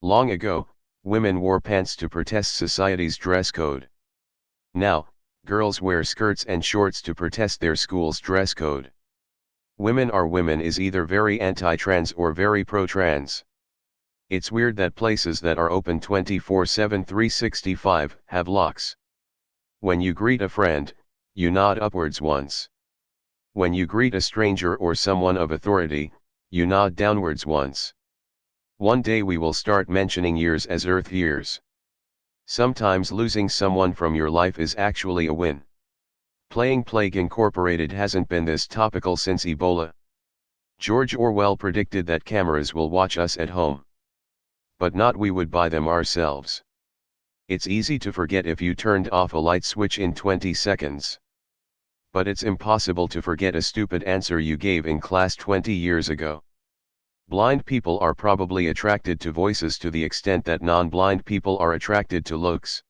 Long ago, women wore pants to protest society's dress code. Now, girls wear skirts and shorts to protest their school's dress code. Women are women is either very anti-trans or very pro-trans. It's weird that places that are open 24/7 365 have locks. When you greet a friend, you nod upwards once. When you greet a stranger or someone of authority, you nod downwards once. One day we will start mentioning years as Earth years. Sometimes losing someone from your life is actually a win. Playing Plague Incorporated hasn't been this topical since Ebola. George Orwell predicted that cameras will watch us at home. But not we would buy them ourselves. It's easy to forget if you turned off a light switch in 20 seconds. But it's impossible to forget a stupid answer you gave in class 20 years ago. Blind people are probably attracted to voices to the extent that non-blind people are attracted to looks.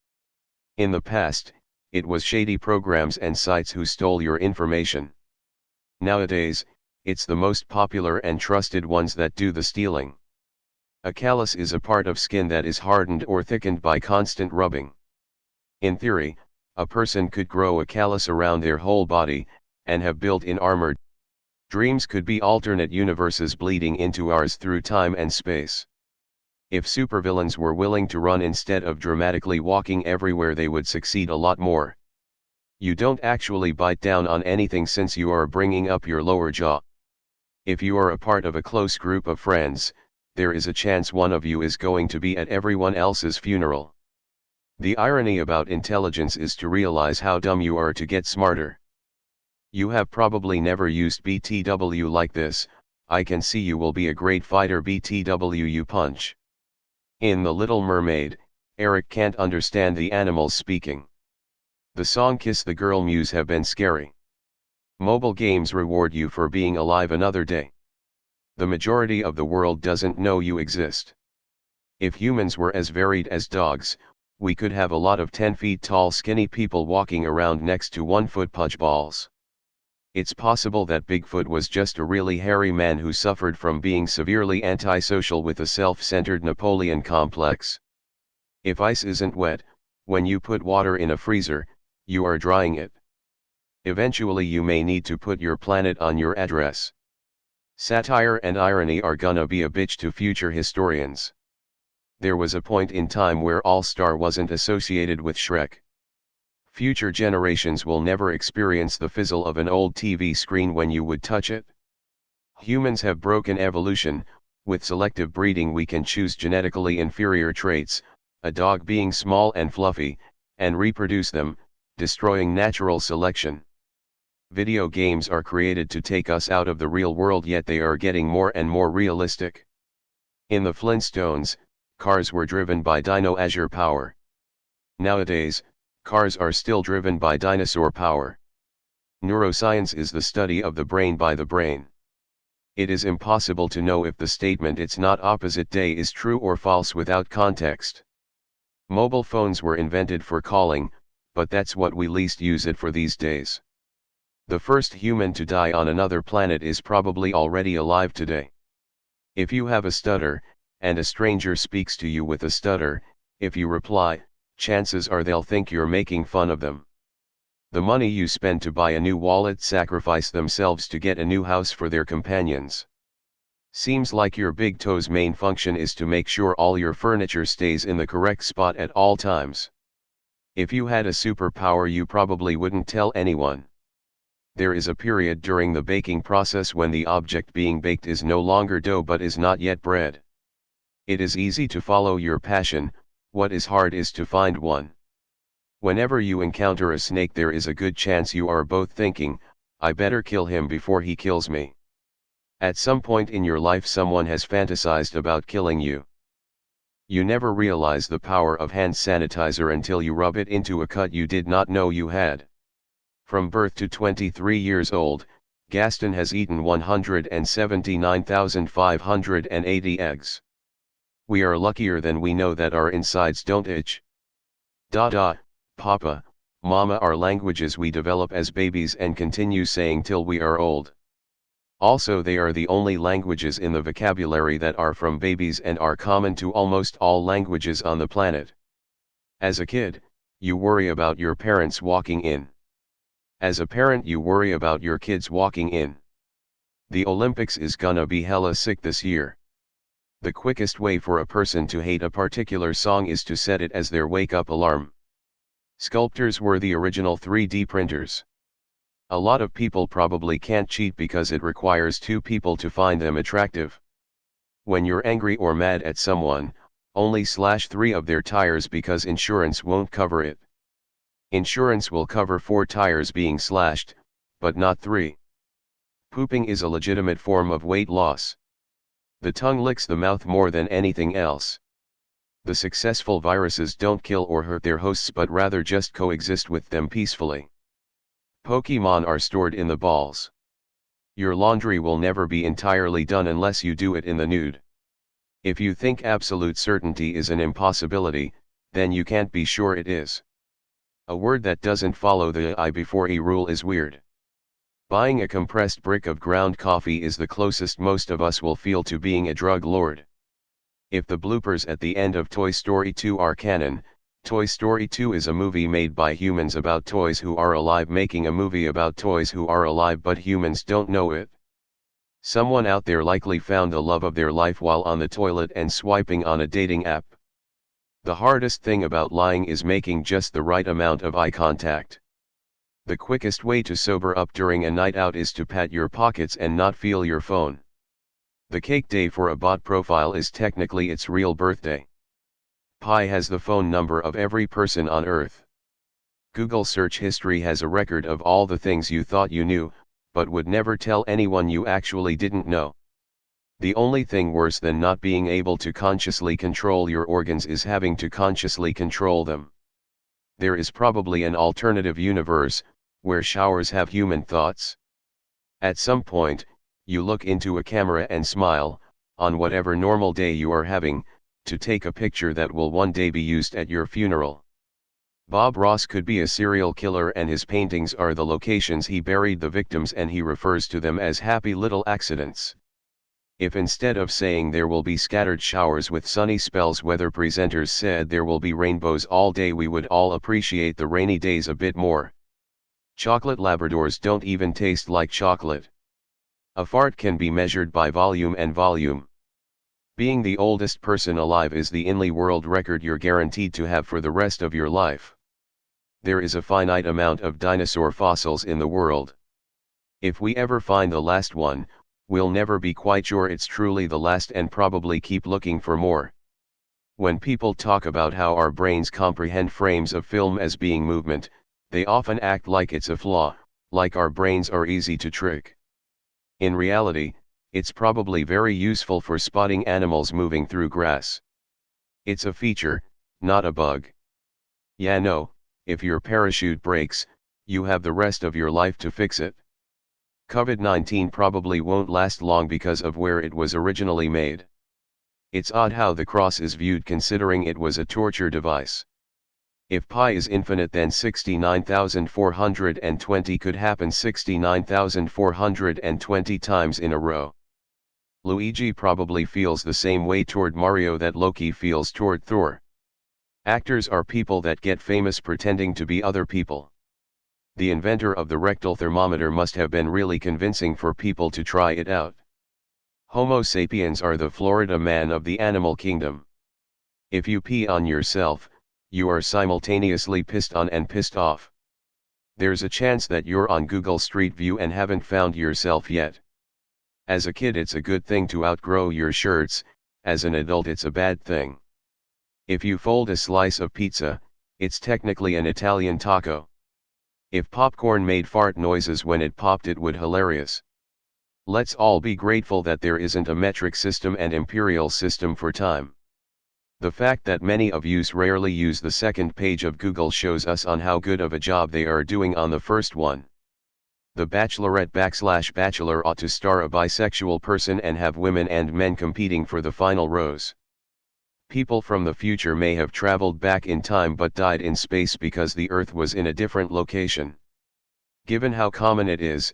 In the past, it was shady programs and sites who stole your information. Nowadays, it's the most popular and trusted ones that do the stealing. A callus is a part of skin that is hardened or thickened by constant rubbing. In theory, a person could grow a callus around their whole body, and have built-in armor. Dreams could be alternate universes bleeding into ours through time and space. If supervillains were willing to run instead of dramatically walking everywhere, they would succeed a lot more. You don't actually bite down on anything since you are bringing up your lower jaw. If you are a part of a close group of friends, there is a chance one of you is going to be at everyone else's funeral. The irony about intelligence is to realize how dumb you are to get smarter. You have probably never used BTW like this. I can see you will be a great fighter. BTW you punch. In The Little Mermaid, Eric can't understand the animals speaking. The song Kiss the Girl Muse have been scary. Mobile games reward you for being alive another day. The majority of the world doesn't know you exist. If humans were as varied as dogs, we could have a lot of 10 feet tall skinny people walking around next to 1-foot pudge balls. It's possible that Bigfoot was just a really hairy man who suffered from being severely antisocial with a self-centered Napoleon complex. If ice isn't wet, when you put water in a freezer, you are drying it. Eventually you may need to put your planet on your address. Satire and irony are gonna be a bitch to future historians. There was a point in time where All-Star wasn't associated with Shrek. Future generations will never experience the fizzle of an old TV screen when you would touch it. Humans have broken evolution. With selective breeding we can choose genetically inferior traits, a dog being small and fluffy, and reproduce them, destroying natural selection. Video games are created to take us out of the real world, yet they are getting more and more realistic. In the Flintstones, cars were driven by dino azure power. Nowadays, cars are still driven by dinosaur power. Neuroscience is the study of the brain by the brain. It is impossible to know if the statement "it's not opposite day" is true or false without context. Mobile phones were invented for calling, but that's what we least use it for these days. The first human to die on another planet is probably already alive today. If you have a stutter, and a stranger speaks to you with a stutter, if you reply, chances are they'll think you're making fun of them. The money you spend to buy a new wallet sacrifice themselves to get a new house for their companions. Seems like your big toe's main function is to make sure all your furniture stays in the correct spot at all times. If you had a superpower, you probably wouldn't tell anyone. There is a period during the baking process when the object being baked is no longer dough but is not yet bread. It is easy to follow your passion. What is hard is to find one. Whenever you encounter a snake, there is a good chance you are both thinking, I better kill him before he kills me. At some point in your life someone has fantasized about killing you. You never realize the power of hand sanitizer until you rub it into a cut you did not know you had. From birth to 23 years old, Gaston has eaten 179,580 eggs. We are luckier than we know that our insides don't itch. Dada, Papa, Mama are languages we develop as babies and continue saying till we are old. Also, they are the only languages in the vocabulary that are from babies and are common to almost all languages on the planet. As a kid, you worry about your parents walking in. As a parent, you worry about your kids walking in. The Olympics is gonna be hella sick this year. The quickest way for a person to hate a particular song is to set it as their wake-up alarm. Sculptors were the original 3D printers. A lot of people probably can't cheat because it requires two people to find them attractive. When you're angry or mad at someone, only slash 3 of their tires because insurance won't cover it. Insurance will cover 4 tires being slashed, but not 3. Pooping is a legitimate form of weight loss. The tongue licks the mouth more than anything else. The successful viruses don't kill or hurt their hosts but rather just coexist with them peacefully. Pokemon are stored in the balls. Your laundry will never be entirely done unless you do it in the nude. If you think absolute certainty is an impossibility, then you can't be sure it is. A word that doesn't follow the I before E rule is weird. Buying a compressed brick of ground coffee is the closest most of us will feel to being a drug lord. If the bloopers at the end of Toy Story 2 are canon, Toy Story 2 is a movie made by humans about toys who are alive making a movie about toys who are alive but humans don't know it. Someone out there likely found the love of their life while on the toilet and swiping on a dating app. The hardest thing about lying is making just the right amount of eye contact. The quickest way to sober up during a night out is to pat your pockets and not feel your phone. The cake day for a bot profile is technically its real birthday. Pi has the phone number of every person on Earth. Google search history has a record of all the things you thought you knew, but would never tell anyone you actually didn't know. The only thing worse than not being able to consciously control your organs is having to consciously control them. There is probably an alternative universe, where showers have human thoughts. At some point, you look into a camera and smile, on whatever normal day you are having, to take a picture that will one day be used at your funeral. Bob Ross could be a serial killer and his paintings are the locations he buried the victims and he refers to them as happy little accidents. If instead of saying there will be scattered showers with sunny spells weather presenters said there will be rainbows all day, we would all appreciate the rainy days a bit more. Chocolate Labradors don't even taste like chocolate. A fart can be measured by volume and volume. Being the oldest person alive is the only world record you're guaranteed to have for the rest of your life. There is a finite amount of dinosaur fossils in the world. If we ever find the last one, we'll never be quite sure it's truly the last and probably keep looking for more. When people talk about how our brains comprehend frames of film as being movement, they often act like it's a flaw, like our brains are easy to trick. In reality, it's probably very useful for spotting animals moving through grass. It's a feature, not a bug. Yeah, no, if your parachute breaks, you have the rest of your life to fix it. COVID-19 probably won't last long because of where it was originally made. It's odd how the cross is viewed considering it was a torture device. If pi is infinite, then 69,420 could happen 69,420 times in a row. Luigi probably feels the same way toward Mario that Loki feels toward Thor. Actors are people that get famous pretending to be other people. The inventor of the rectal thermometer must have been really convincing for people to try it out. Homo sapiens are the Florida man of the animal kingdom. If you pee on yourself, you are simultaneously pissed on and pissed off. There's a chance that you're on Google Street View and haven't found yourself yet. As a kid it's a good thing to outgrow your shirts, as an adult it's a bad thing. If you fold a slice of pizza, it's technically an Italian taco. If popcorn made fart noises when it popped it would hilarious. Let's all be grateful that there isn't a metric system and imperial system for time. The fact that many of yous rarely use the second page of Google shows us on how good of a job they are doing on the first one. The Bachelorette/Bachelor ought to star a bisexual person and have women and men competing for the final rows. People from the future may have traveled back in time but died in space because the Earth was in a different location. Given how common it is,